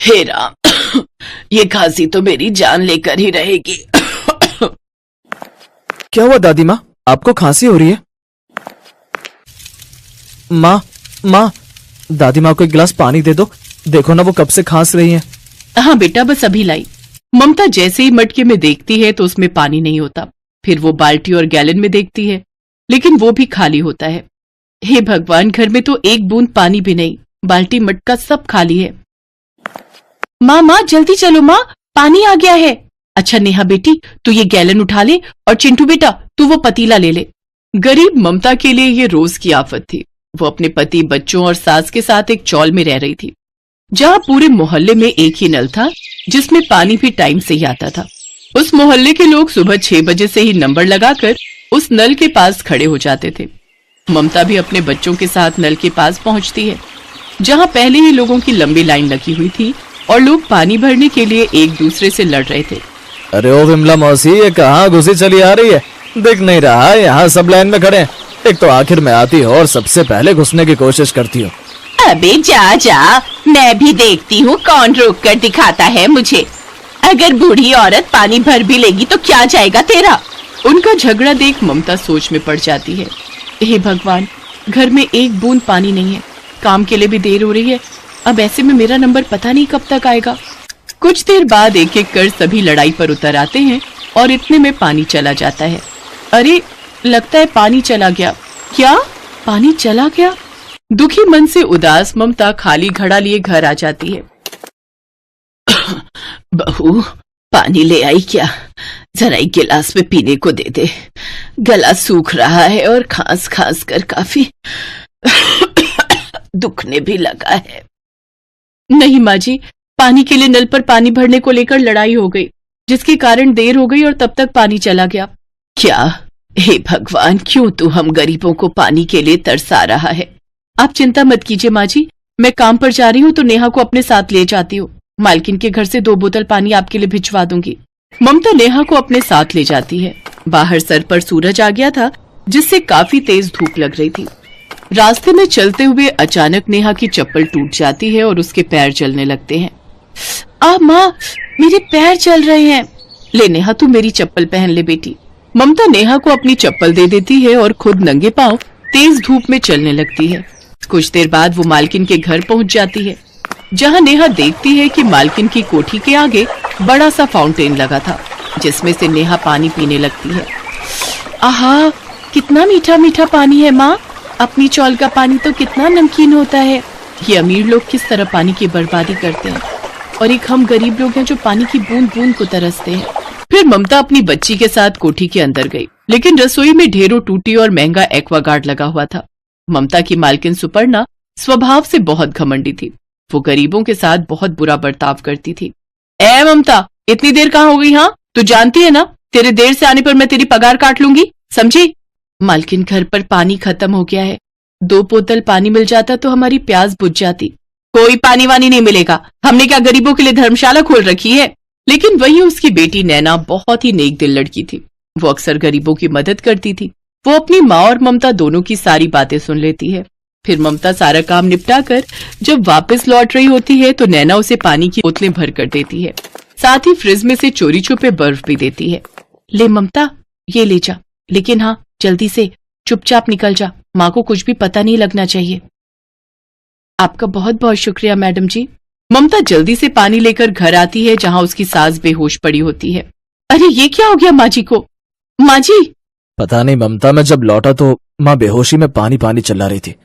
हे राम, ये खांसी तो मेरी जान लेकर ही रहेगी। क्या हुआ दादी माँ, आपको खांसी हो रही है? माँ माँ, दादी माँ को एक गिलास पानी दे दो, देखो ना वो कब से खांस रही हैं। हाँ बेटा, बस अभी लाई। ममता जैसे ही मटके में देखती है तो उसमें पानी नहीं होता। फिर वो बाल्टी और गैलन में देखती है, लेकिन वो भी खाली होता है। हे भगवान, घर में तो एक बूंद पानी भी नहीं, बाल्टी मटका सब खाली है। माँ माँ जल्दी चलो माँ, पानी आ गया है। अच्छा नेहा बेटी, तू ये गैलन उठा ले, और चिंटू बेटा तू वो पतीला ले ले। गरीब ममता के लिए ये रोज की आफत थी। वो अपने पति, बच्चों और सास के साथ एक चौल में रह रही थी, जहाँ पूरे मोहल्ले में एक ही नल था जिसमें पानी भी टाइम से ही आता था। उस मोहल्ले के लोग सुबह 6 बजे से ही नंबर लगाकर उस नल के पास खड़े हो जाते थे। ममता भी अपने बच्चों के साथ नल के पास पहुंचती है, जहाँ पहले ही लोगों की लंबी लाइन लगी हुई थी और लोग पानी भरने के लिए एक दूसरे से लड़ रहे थे। अरे ओ विमला मौसी, ये कहाँ घुसी चली आ रही है? दिख नहीं रहा, यहाँ सब लाइन में खड़े हैं। एक तो आखिर में आती हो और सबसे पहले घुसने की कोशिश करती हो। अबे जा जा, मैं भी देखती हूँ कौन रोक कर दिखाता है मुझे। अगर बूढ़ी औरत पानी भर भी लेगी तो क्या जाएगा तेरा। उनका झगड़ा देख ममता सोच में पड़ जाती है। हे भगवान, घर में एक बूंद पानी नहीं है, काम के लिए भी देर हो रही है। अब ऐसे में मेरा नंबर पता नहीं कब तक आएगा। कुछ देर बाद एक एक कर सभी लड़ाई पर उतर आते हैं और इतने में पानी चला जाता है। अरे लगता है पानी चला गया। क्या पानी चला गया? दुखी मन से उदास ममता खाली घड़ा लिए घर आ जाती है। बहू, पानी ले आई क्या? जरा एक गिलास में पीने को दे दे। गला सूख रहा है और खांस खांस कर काफी दुखने भी लगा है। नहीं माँ जी, पानी के लिए नल पर पानी भरने को लेकर लड़ाई हो गई, जिसके कारण देर हो गई और तब तक पानी चला गया। क्या? हे भगवान, क्यों तू हम गरीबों को पानी के लिए तरसा रहा है? आप चिंता मत कीजिए माँ जी, मैं काम पर जा रही हूँ तो नेहा को अपने साथ ले जाती हूँ। मालकिन के घर से 2 बोतल पानी आपके लिए भिजवा दूंगी। ममता नेहा को अपने साथ ले जाती है। बाहर सर पर सूरज आ गया था, जिससे काफी तेज धूप लग रही थी। रास्ते में चलते हुए अचानक नेहा की चप्पल टूट जाती है और उसके पैर जलने लगते हैं। माँ, मेरे पैर जल रहे हैं। ले नेहा, तू मेरी चप्पल पहन ले बेटी। ममता नेहा को अपनी चप्पल दे देती है और खुद नंगे पांव तेज धूप में चलने लगती है। कुछ देर बाद वो मालकिन के घर पहुंच जाती है, जहां नेहा देखती है कि मालकिन की कोठी के आगे बड़ा सा फाउंटेन लगा था, जिसमें से नेहा पानी पीने लगती है। आहा, कितना मीठा मीठा पानी है माँ। अपनी चौल का पानी तो कितना नमकीन होता है। ये अमीर लोग किस तरह पानी की बर्बादी करते हैं, और एक हम गरीब लोग हैं जो पानी की बूंद बूंद को तरसते हैं। फिर ममता अपनी बच्ची के साथ कोठी के अंदर गई, लेकिन रसोई में ढेरों टूटी और महंगा एक्वागार्ड लगा हुआ था। ममता की मालकिन सुपर्णा स्वभाव से बहुत घमंडी थी। वो गरीबों के साथ बहुत बुरा बर्ताव करती थी। ए ममता, इतनी देर कहाँ हो गई? हाँ, तू जानती है ना, तेरे देर से आने पर मैं तेरी पगार काट लूंगी, समझी? मालकिन, घर पर पानी खत्म हो गया है। 2 बोतल पानी मिल जाता तो हमारी प्यास बुझ जाती। कोई पानी वानी नहीं मिलेगा, हमने क्या गरीबों के लिए धर्मशाला खोल रखी है? लेकिन वही उसकी बेटी नैना बहुत ही नेक दिल लड़की थी। वो अक्सर गरीबों की मदद करती थी। वो अपनी माँ और ममता दोनों की सारी बातें सुन लेती है। फिर ममता सारा काम निपटा कर जब वापस लौट रही होती है तो नैना उसे पानी की बोतलें भर कर देती है। साथ ही फ्रिज में से चोरी छुपे बर्फ भी देती है। ले ममता, ये ले जा, लेकिन हाँ, जल्दी से चुपचाप निकल जा, माँ को कुछ भी पता नहीं लगना चाहिए। आपका बहुत बहुत शुक्रिया मैडम जी। ममता जल्दी से पानी लेकर घर आती है, जहाँ उसकी सास बेहोश पड़ी होती है। अरे ये क्या हो गया माँ जी को? माँ जी, पता नहीं ममता, मैं जब लौटा तो माँ बेहोशी में पानी पानी चिल्ला रही थी।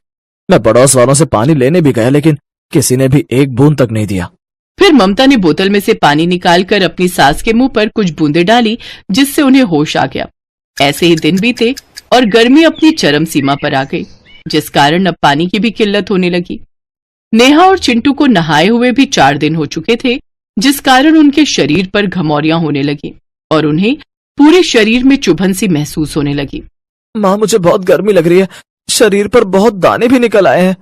मैं पड़ोस वालों से पानी लेने भी गया, लेकिन किसी ने भी एक बूंद तक नहीं दिया। फिर ममता ने बोतल में से पानी निकालकर अपनी सास के मुंह पर कुछ बूंदें डाली, जिससे उन्हें होश आ गया। ऐसे ही दिन बीते और गर्मी अपनी चरम सीमा पर आ गई, जिस कारण अब पानी की भी किल्लत होने लगी। नेहा और चिंटू को नहाए हुए भी 4 दिन हो चुके थे, जिस कारण उनके शरीर पर घमौरियां होने लगी और उन्हें पूरे शरीर में चुभन सी महसूस होने लगी। माँ, मुझे बहुत गर्मी लग रही है, शरीर पर बहुत दाने भी निकल आए हैं।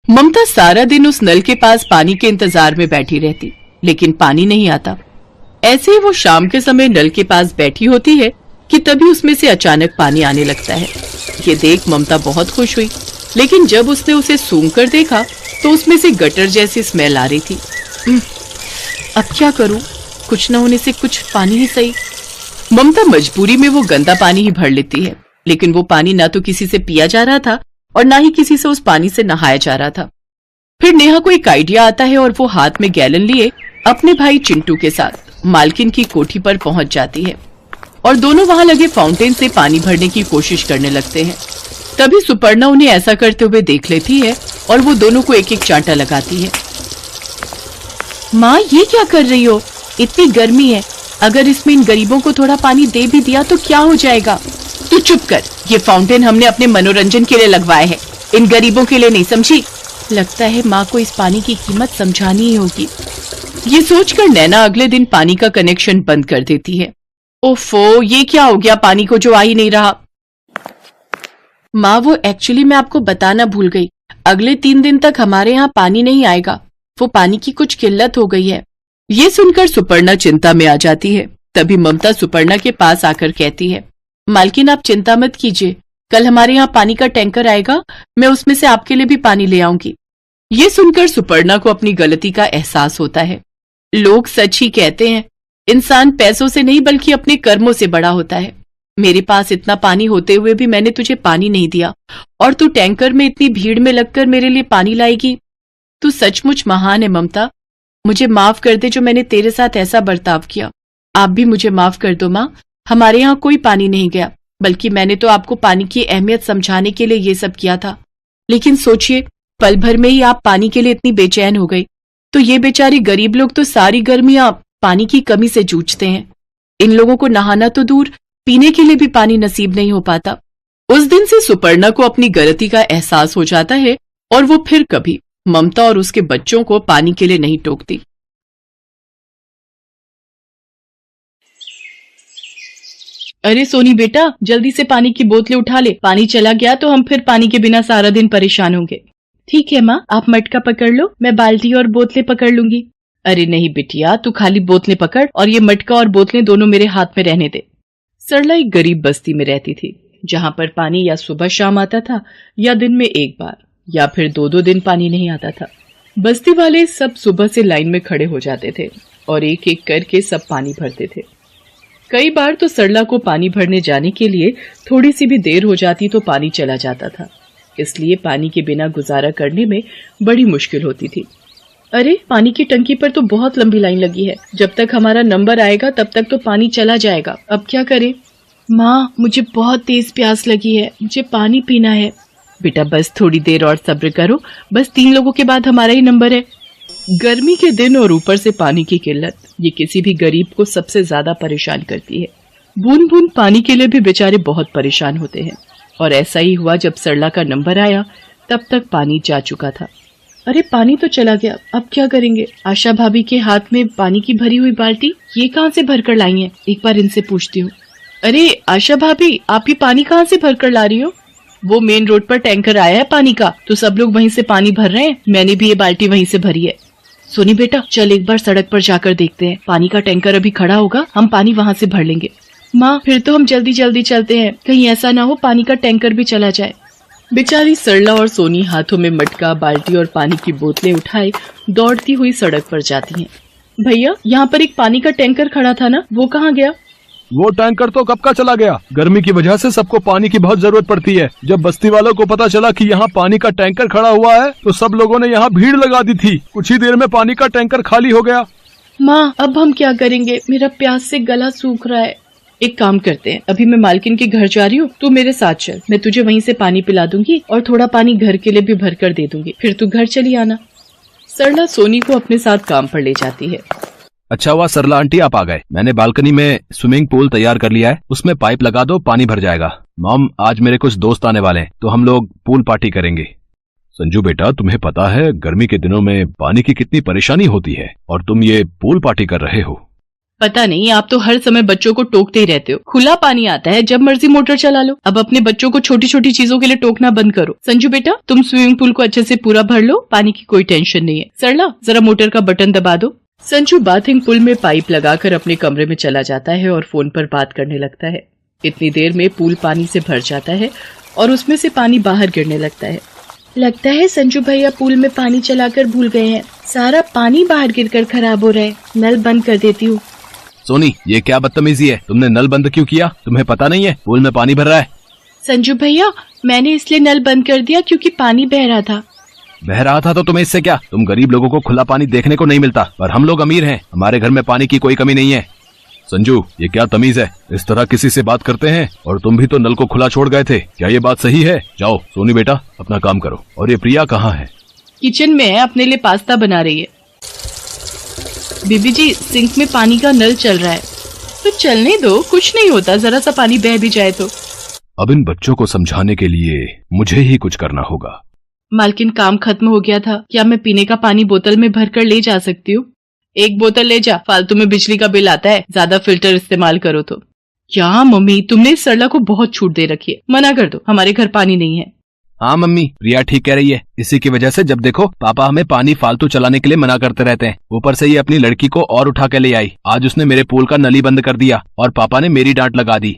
ममता सारा दिन उस नल के पास पानी के इंतजार में बैठी रहती, लेकिन पानी नहीं आता। ऐसे ही वो शाम के समय नल के पास बैठी होती है कि तभी उसमें से अचानक पानी आने लगता है। ये देख ममता बहुत खुश हुई, लेकिन जब उसने उसे सूंघ कर देखा तो उसमें से गटर जैसी स्मेल आ रही थी। अब क्या करूं? कुछ न होने से कुछ पानी ही सही। ममता मजबूरी में वो गंदा पानी ही भर लेती है, लेकिन वो पानी ना तो किसी से पिया जा रहा था और ना ही किसी से उस पानी से नहाया जा रहा था। फिर नेहा को एक आइडिया आता है और वो हाथ में गैलन लिए अपने भाई चिंटू के साथ मालकिन की कोठी पर पहुंच जाती है और दोनों वहां लगे फाउंटेन से पानी भरने की कोशिश करने लगते हैं। तभी सुपर्णा उन्हें ऐसा करते हुए देख लेती है और वो दोनों को एक एक चांटा लगाती है। माँ, ये क्या कर रही हो? इतनी गर्मी है, अगर इसमें इन गरीबों को थोड़ा पानी दे भी दिया तो क्या हो जाएगा? तू चुप कर, ये फाउंटेन हमने अपने मनोरंजन के लिए लगवाए हैं, इन गरीबों के लिए नहीं, समझी? लगता है माँ को इस पानी की कीमत समझानी ही होगी। ये सोचकर नैना अगले दिन पानी का कनेक्शन बंद कर देती है। ओफो, ये क्या हो गया? पानी को जो आ ही नहीं रहा। माँ, वो एक्चुअली मैं आपको बताना भूल गई, अगले 3 दिन तक हमारे यहाँ पानी नहीं आएगा, वो पानी की कुछ किल्लत हो गई है। ये सुनकर सुपर्णा चिंता में आ जाती है। तभी ममता सुपर्णा के पास आकर कहती है, मालकिन आप चिंता मत कीजिए, कल हमारे यहाँ पानी का टैंकर आएगा, मैं उसमें से आपके लिए भी पानी ले आऊंगी। ये सुनकर सुपर्णा को अपनी गलती का एहसास होता है। लोग सच ही कहते हैं, इंसान पैसों से नहीं बल्कि अपने कर्मों से बड़ा होता है। मेरे पास इतना पानी होते हुए भी मैंने तुझे पानी नहीं दिया और तू टैंकर में इतनी भीड़ में लगकर मेरे लिए पानी लाएगी। तू सचमुच महान है ममता, मुझे माफ कर दे जो मैंने तेरे साथ ऐसा बर्ताव किया। आप भी मुझे माफ कर दो माँ, हमारे यहाँ कोई पानी नहीं गया, बल्कि मैंने तो आपको पानी की अहमियत समझाने के लिए ये सब किया था। लेकिन सोचिए, पल भर में ही आप पानी के लिए इतनी बेचैन हो गई, तो ये बेचारे गरीब लोग तो सारी गर्मियां पानी की कमी से जूझते हैं। इन लोगों को नहाना तो दूर, पीने के लिए भी पानी नसीब नहीं हो पाता। उस दिन से सुपर्णा को अपनी गलती का एहसास हो जाता है और वो फिर कभी ममता और उसके बच्चों को पानी के लिए नहीं टोकती। अरे सोनी बेटा, जल्दी से पानी की बोतलें उठा ले, पानी चला गया तो हम फिर पानी के बिना सारा दिन परेशान होंगे। ठीक है माँ, आप मटका पकड़ लो, मैं बाल्टी और बोतलें पकड़ लूंगी। अरे नहीं बिटिया, तू खाली बोतलें पकड़ और ये मटका और बोतलें दोनों मेरे हाथ में रहने दे। सरला एक गरीब बस्ती में रहती थी, जहाँ पर पानी या सुबह शाम आता था या दिन में एक बार या फिर 2-2 दिन पानी नहीं आता था। बस्ती वाले सब सुबह से लाइन में खड़े हो जाते थे और एक एक करके सब पानी भरते थे। कई बार तो सरला को पानी भरने जाने के लिए थोड़ी सी भी देर हो जाती तो पानी चला जाता था, इसलिए पानी के बिना गुजारा करने में बड़ी मुश्किल होती थी। अरे, पानी की टंकी पर तो बहुत लंबी लाइन लगी है, जब तक हमारा नंबर आएगा तब तक तो पानी चला जाएगा, अब क्या करें? माँ, मुझे बहुत तेज प्यास लगी है, मुझे पानी पीना है। बेटा बस थोड़ी देर और सब्र करो, बस 3 लोगों के बाद हमारा ही नंबर है। गर्मी के दिन और ऊपर से पानी की किल्लत, ये किसी भी गरीब को सबसे ज्यादा परेशान करती है। बूंद बूंद पानी के लिए भी बेचारे बहुत परेशान होते हैं और ऐसा ही हुआ जब सरला का नंबर आया, तब तक पानी जा चुका था। अरे, पानी तो चला गया, अब क्या करेंगे? आशा भाभी के हाथ में पानी की भरी हुई बाल्टी, ये कहाँ से भरकर लाई हैं? एक बार इनसे पूछती हूँ। अरे आशा भाभी, आप ये पानी कहाँ से भरकर ला रही हो? वो मेन रोड पर टैंकर आया है पानी का, तो सब लोग वहीं से पानी भर रहे हैं, मैंने भी ये बाल्टी वहीं से भरी है। सोनी बेटा, चल एक बार सड़क पर जाकर देखते हैं, पानी का टैंकर अभी खड़ा होगा, हम पानी वहाँ से भर लेंगे। माँ, फिर तो हम जल्दी जल्दी चलते हैं, कहीं ऐसा ना हो पानी का टैंकर भी चला जाए। बेचारी सरला और सोनी हाथों में मटका, बाल्टी और पानी की बोतलें उठाए दौड़ती हुई सड़क पर जाती हैं। भैया, यहाँ पर एक पानी का टैंकर खड़ा था ना, वो कहाँ गया? वो टैंकर तो कब का चला गया। गर्मी की वजह से सबको पानी की बहुत जरूरत पड़ती है। जब बस्ती वालों को पता चला कि यहाँ पानी का टैंकर खड़ा हुआ है तो सब लोगों ने यहाँ भीड़ लगा दी थी। कुछ ही देर में पानी का टैंकर खाली हो गया। माँ, अब हम क्या करेंगे? मेरा प्यास से गला सूख रहा है। एक काम करते हैं, अभी मैं मालकिन के घर जा रही हूँ, तू मेरे साथ चल, मैं तुझे वहीं से पानी पिला दूंगी और थोड़ा पानी घर के लिए भी भर कर दे दूंगी, फिर तू घर चली आना। सरला सोनी को अपने साथ काम पर ले जाती है। अच्छा हुआ सरला आंटी आप आ गए। मैंने बालकनी में स्विमिंग पूल तैयार कर लिया है, उसमें पाइप लगा दो, पानी भर जाएगा। मॉम, आज मेरे कुछ दोस्त आने वाले हैं तो हम लोग पूल पार्टी करेंगे। संजू बेटा, तुम्हें पता है गर्मी के दिनों में पानी की कितनी परेशानी होती है और तुम ये पूल पार्टी कर रहे हो। पता नहीं, आप तो हर समय बच्चों को टोकते ही रहते हो। खुला पानी आता है, जब मर्जी मोटर चला लो। अब अपने बच्चों को छोटी छोटी चीजों के लिए टोकना बंद करो। संजू बेटा, तुम स्विमिंग पूल को अच्छे से पूरा भर लो, पानी की कोई टेंशन नहीं है। सरला, जरा मोटर का बटन दबा दो। संजू बाथिंग पूल में पाइप लगाकर अपने कमरे में चला जाता है और फोन पर बात करने लगता है। इतनी देर में पूल पानी से भर जाता है और उसमें से पानी बाहर गिरने लगता है। लगता है संजू भैया पूल में पानी चलाकर भूल गए हैं। सारा पानी बाहर गिरकर खराब हो रहा है, नल बंद कर देती हूँ। सोनी, ये क्या बदतमीजी है? तुमने नल बंद क्यों किया? तुम्हें पता नहीं है पूल में पानी भर रहा है? संजू भैया, मैंने इसलिए नल बंद कर दिया क्योंकि पानी बह रहा था। बह रहा था तो तुम्हें इससे क्या? तुम गरीब लोगों को खुला पानी देखने को नहीं मिलता, पर हम लोग अमीर हैं, हमारे घर में पानी की कोई कमी नहीं है। संजू, ये क्या तमीज है? इस तरह किसी से बात करते हैं? और तुम भी तो नल को खुला छोड़ गए थे, क्या ये बात सही है? जाओ सोनी बेटा, अपना काम करो। और ये प्रिया कहाँ है? किचन में है, अपने लिए पास्ता बना रही है। बीबी जी, सिंक में पानी का नल चल रहा है, तो चलने दो, कुछ नहीं होता, जरा सा पानी बह भी जाए तो। अब इन बच्चों को समझाने के लिए मुझे ही कुछ करना होगा। मालकिन, काम खत्म हो गया था, क्या मैं पीने का पानी बोतल में भरकर ले जा सकती हूँ? एक बोतल ले जा, फालतू में बिजली का बिल आता है, ज्यादा फिल्टर इस्तेमाल करो तो। क्या मम्मी, तुमने इस सरला को बहुत छूट दे रखी है, मना कर दो, हमारे घर पानी नहीं है। हाँ मम्मी, प्रिया ठीक कह रही है। इसी की वजह से जब देखो पापा हमें पानी फालतू चलाने के लिए मना करते रहते हैं। ऊपर से ये अपनी लड़की को और उठा के ले आई। आज उसने मेरे पूल का नली बंद कर दिया और पापा ने मेरी डांट लगा दी।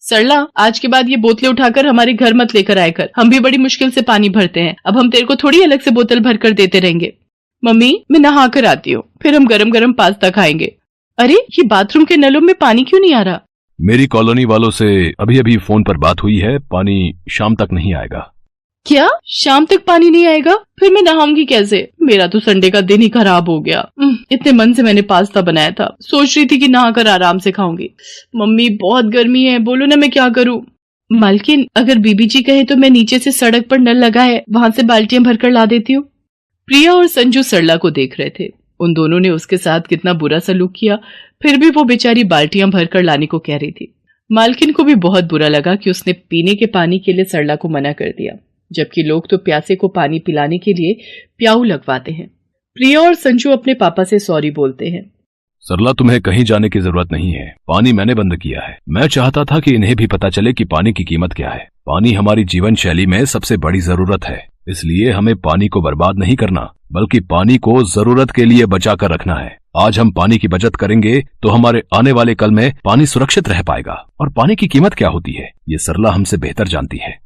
सरला, आज के बाद ये बोतलें उठाकर हमारे घर मत लेकर आए कर, हम भी बड़ी मुश्किल से पानी भरते हैं, अब हम तेरे को थोड़ी अलग से बोतल भर कर देते रहेंगे। मम्मी, मैं नहा कर आती हूँ, फिर हम गरम गरम पास्ता खाएंगे। अरे, ये बाथरूम के नलों में पानी क्यों नहीं आ रहा? मेरी कॉलोनी वालों से अभी अभी फोन पर बात हुई है, पानी शाम तक नहीं आएगा। क्या? शाम तक पानी नहीं आएगा? फिर मैं नहाऊंगी कैसे? मेरा तो संडे का दिन ही खराब हो गया। इतने मन से मैंने पास्ता बनाया था, सोच रही थी कि नहाकर आराम से खाऊंगी। मम्मी, बहुत गर्मी है, बोलो ना मैं क्या करूं? मालकिन, अगर बीबी जी कहे तो मैं नीचे से सड़क पर नल लगा है, वहां से बाल्टियां भरकर ला देती हूँ। प्रिया और संजू सरला को देख रहे थे। उन दोनों ने उसके साथ कितना बुरा सलूक किया, फिर भी वो बेचारी बाल्टियां भरकर लाने को कह रही थी। मालकिन को भी बहुत बुरा लगा कि उसने पीने के पानी के लिए सरला को मना कर दिया, जबकि लोग तो प्यासे को पानी पिलाने के लिए प्याऊ लगवाते हैं। प्रिया और संजू अपने पापा से सॉरी बोलते हैं। सरला, तुम्हें कहीं जाने की जरूरत नहीं है, पानी मैंने बंद किया है। मैं चाहता था कि इन्हें भी पता चले कि पानी की कीमत क्या है। पानी हमारी जीवन शैली में सबसे बड़ी जरूरत है, इसलिए हमें पानी को बर्बाद नहीं करना, बल्कि पानी को जरूरत के लिए बचा कर रखना है। आज हम पानी की बचत करेंगे तो हमारे आने वाले कल में पानी सुरक्षित रह पाएगा। और पानी की कीमत क्या होती है, ये सरला हमसे बेहतर जानती है।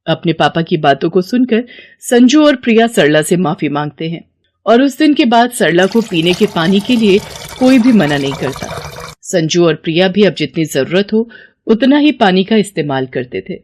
अपने पापा की बातों को सुनकर संजू और प्रिया सरला से माफी मांगते हैं और उस दिन के बाद सरला को पीने के पानी के लिए कोई भी मना नहीं करता। संजू और प्रिया भी अब जितनी जरूरत हो उतना ही पानी का इस्तेमाल करते थे।